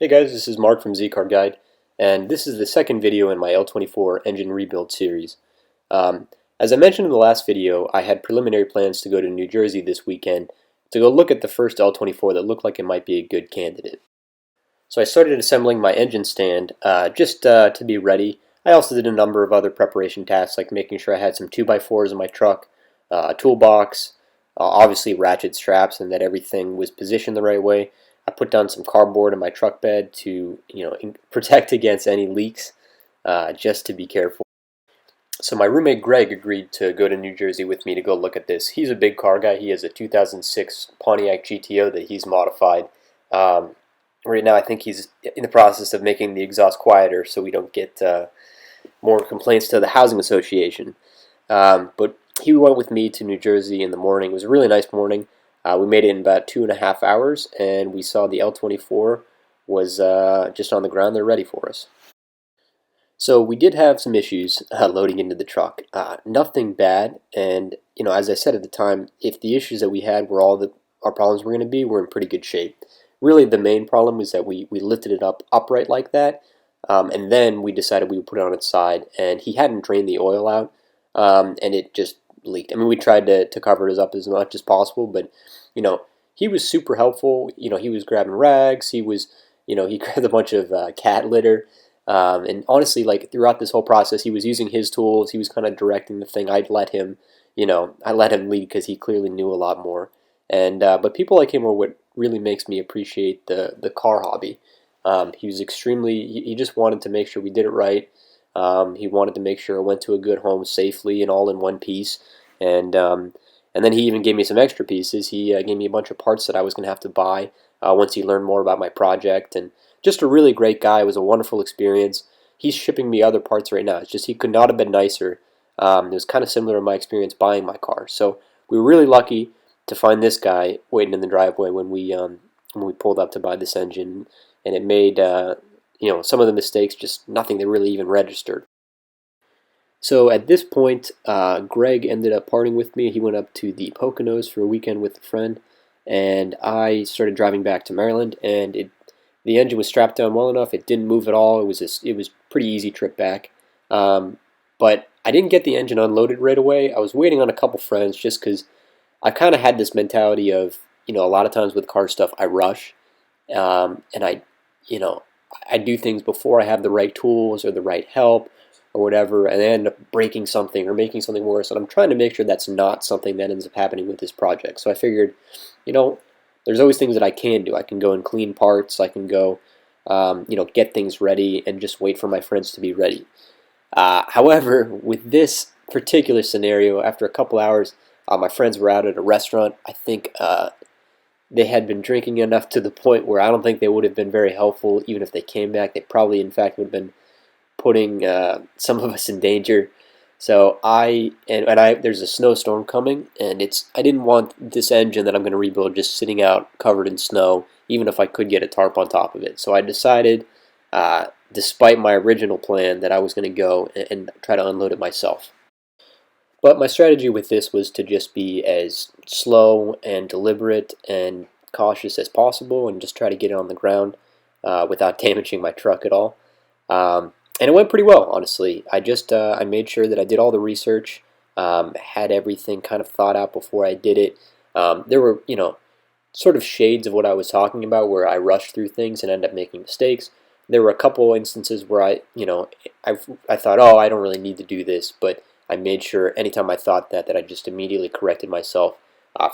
Hey guys, this is Mark from Z-Car Guide, and this is the second video in my L24 Engine Rebuild series. As I mentioned in the last video, I had preliminary plans to go to New Jersey this weekend to go look at the first L24 that looked like it might be a good candidate. So I started assembling my engine stand just to be ready. I also did a number of other preparation tasks like making sure I had some 2x4s in my truck, a toolbox, obviously ratchet straps, and that everything was positioned the right way. I put down some cardboard in my truck bed to protect against any leaks, just to be careful. So my roommate Greg agreed to go to New Jersey with me to go look at this. He's a big car guy. He has a 2006 Pontiac GTO that he's modified. Um, right now, I think he's in the process of making the exhaust quieter so we don't get more complaints to the housing association. But he went with me to New Jersey in the morning. It was a really nice morning. We made it in about 2.5 hours, and we saw the L24 was just on the ground there ready for us. So we did have some issues loading into the truck. Nothing bad, and as I said at the time, if the issues that we had were all that our problems were going to be, we're in pretty good shape. Really, the main problem was that we lifted it up upright like that, and then we decided we would put it on its side, and he hadn't drained the oil out, and it just leaked. I mean, we tried to cover it up as much as possible, but he was super helpful. He was grabbing rags. He grabbed a bunch of cat litter. And honestly, like throughout this whole process, he was using his tools. He was kind of directing the thing. I let him lead because he clearly knew a lot more. And but people like him are what really makes me appreciate the car hobby. He was extremely. He just wanted to make sure we did it right. He wanted to make sure it went to a good home safely and all in one piece. And and then he even gave me some extra pieces. He gave me a bunch of parts that I was going to have to buy once he learned more about my project. And just a really great guy. It was a wonderful experience. He's shipping me other parts right now. It's just he could not have been nicer. It was kind of similar to my experience buying my car. So we were really lucky to find this guy waiting in the driveway when we pulled up to buy this engine, and it made some of the mistakes just nothing that really even registered. So at this point, Greg ended up parting with me. He went up to the Poconos for a weekend with a friend, and I started driving back to Maryland. And the engine was strapped down well enough; it didn't move at all. It was pretty easy trip back. But I didn't get the engine unloaded right away. I was waiting on a couple friends just because I kind of had this mentality of a lot of times with car stuff I rush, and you know I do things before I have the right tools or the right help or whatever, and I end up breaking something or making something worse. And I'm trying to make sure that's not something that ends up happening with this project. So I figured, you know, there's always things that I can do. I can go and clean parts. I can go, get things ready and just wait for my friends to be ready. However, with this particular scenario, after a couple hours, my friends were out at a restaurant. I think they had been drinking enough to the point where I don't think they would have been very helpful. Even if they came back, they probably, in fact, would have been putting some of us in danger. So there's a snowstorm coming, and I didn't want this engine that I'm going to rebuild just sitting out covered in snow, even if I could get a tarp on top of it. So I decided, despite my original plan, that I was going to go and try to unload it myself. But my strategy with this was to just be as slow and deliberate and cautious as possible, and just try to get it on the ground without damaging my truck at all. And it went pretty well, honestly. I made sure that I did all the research, had everything kind of thought out before I did it. There were, sort of shades of what I was talking about where I rushed through things and ended up making mistakes. There were a couple instances where I thought, oh, I don't really need to do this, but I made sure anytime I thought that I just immediately corrected myself.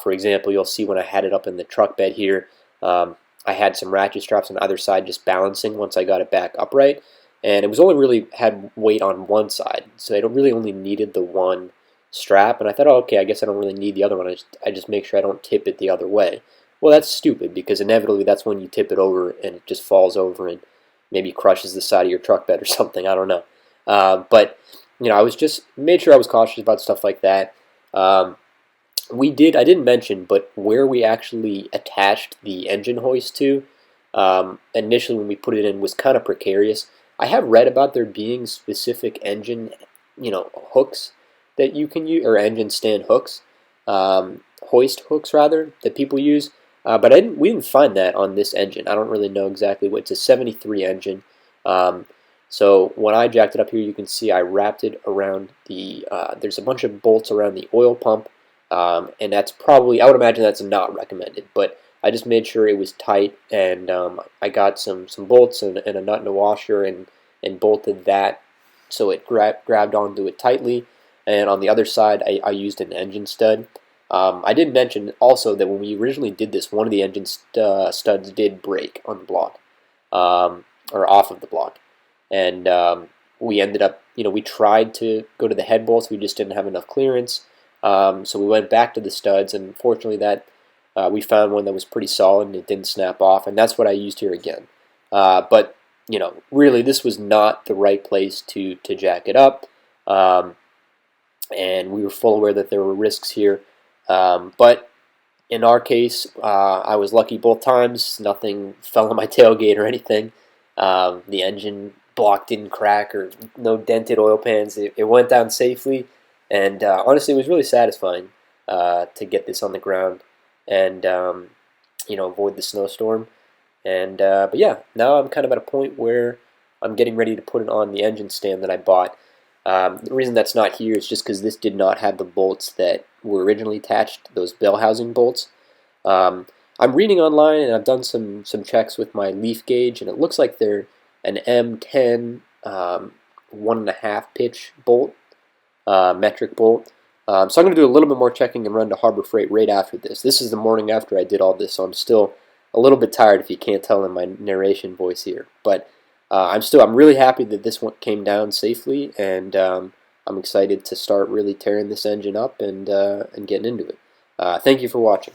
For example, you'll see when I had it up in the truck bed here, I had some ratchet straps on either side just balancing once I got it back upright. And it was only really had weight on one side, so I don't really only needed the one strap. And I thought, oh, okay, I guess I don't really need the other one. I just make sure I don't tip it the other way. Well, that's stupid because inevitably that's when you tip it over and it just falls over and maybe crushes the side of your truck bed or something. I don't know. But I was just made sure I was cautious about stuff like that. I didn't mention, but where we actually attached the engine hoist to, initially when we put it in was kind of precarious. I have read about there being specific engine, hooks that you can use, or engine stand hooks, hoist hooks rather, that people use. But we didn't find that on this engine. I don't really know exactly what. It's a 73 engine. Um, so when I jacked it up here, you can see I wrapped it around the, there's a bunch of bolts around the oil pump, and that's probably, I would imagine that's not recommended, but I just made sure it was tight, and I got some bolts and a nut and a washer and bolted that so it grabbed onto it tightly. And on the other side, I used an engine stud. I did mention also that when we originally did this, one of the engine studs did break on the block, or off of the block. And we ended up, we tried to go to the head bolts, we just didn't have enough clearance. So we went back to the studs, and fortunately that we found one that was pretty solid and it didn't snap off, and that's what I used here again. But really, this was not the right place to jack it up, and we were full aware that there were risks here. But in our case, I was lucky both times. Nothing fell on my tailgate or anything. The engine block didn't crack or no dented oil pans. It went down safely, and honestly, it was really satisfying to get this on the ground and avoid the snowstorm. And but yeah, now I'm kind of at a point where I'm getting ready to put it on the engine stand that I bought. The reason that's not here is just because this did not have the bolts that were originally attached, those bell housing bolts. I'm reading online and I've done some checks with my leaf gauge, and it looks like they're an M10 1.5 pitch bolt, metric bolt. So I'm going to do a little bit more checking and run to Harbor Freight right after this. This is the morning after I did all this, so I'm still a little bit tired if you can't tell in my narration voice here. But I'm really happy that this one came down safely, and I'm excited to start really tearing this engine up and getting into it. Thank you for watching.